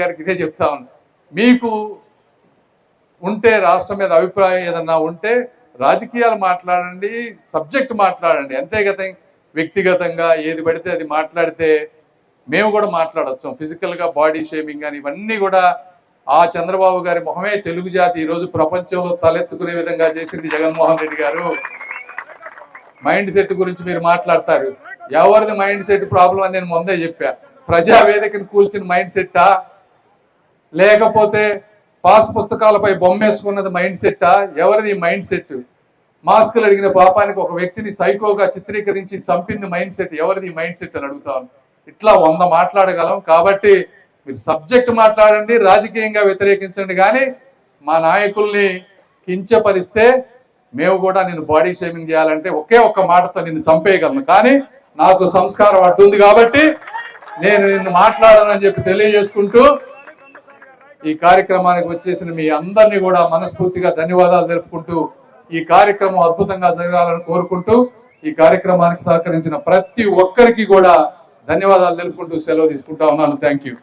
గారికి ఇదే చెప్తా ఉన్నా, మీకు ఉంటే రాష్ట్రం మీద అభిప్రాయం ఏదన్నా ఉంటే రాజకీయాలు మాట్లాడండి, సబ్జెక్ట్ మాట్లాడండి, అంతేగత వ్యక్తిగతంగా ఏది పడితే అది మాట్లాడితే మేము కూడా మాట్లాడొచ్చు. ఫిజికల్గా బాడీ షేమింగ్ అని ఇవన్నీ కూడా ఆ చంద్రబాబు గారి మొహమే తెలుగు జాతి ఈరోజు ప్రపంచంలో తలెత్తుకునే విధంగా చేసింది జగన్మోహన్ రెడ్డి గారు. మైండ్ సెట్ గురించి మీరు మాట్లాడతారు, ఎవరిది మైండ్ సెట్ ప్రాబ్లం అని నేను ముందే చెప్పా. ప్రజావేదికను కూల్చిన మైండ్ సెట్టా, లేకపోతే పాస్ పుస్తకాలపై బొమ్మేసుకున్నది మైండ్ సెట్టా? ఎవరిది మైండ్ సెట్? మాస్కులు అడిగిన పాపానికి ఒక వ్యక్తిని సైకోగా చిత్రీకరించి చంపింది మైండ్ సెట్, ఎవరిది మైండ్ సెట్ అని అడుగుతాను. ఇట్లా 100 మాట్లాడగలం. కాబట్టి మీరు సబ్జెక్ట్ మాట్లాడండి, రాజకీయంగా వ్యతిరేకించండి, కానీ మా నాయకుల్ని కించపరిస్తే మేము కూడా నిన్ను బాడీ షేమింగ్ చేయాలంటే ఒకే ఒక్క మాటతో నిన్ను చంపేయగలను. కానీ నాకు సంస్కారం అడ్డుంది కాబట్టి నేను నిన్ను మాట్లాడనని చెప్పి తెలియజేసుకుంటూ ఈ కార్యక్రమానికి వచ్చేసిన మీ అందరినీ కూడా మనస్ఫూర్తిగా ధన్యవాదాలు తెలుపుకుంటూ ఈ కార్యక్రమం అద్భుతంగా జరగాలని కోరుకుంటూ ఈ కార్యక్రమానికి సహకరించిన ప్రతి ఒక్కరికి కూడా ధన్యవాదాలు తెలుపుకుంటూ సెలవు తీసుకుంటా ఉన్నాను. Thank you.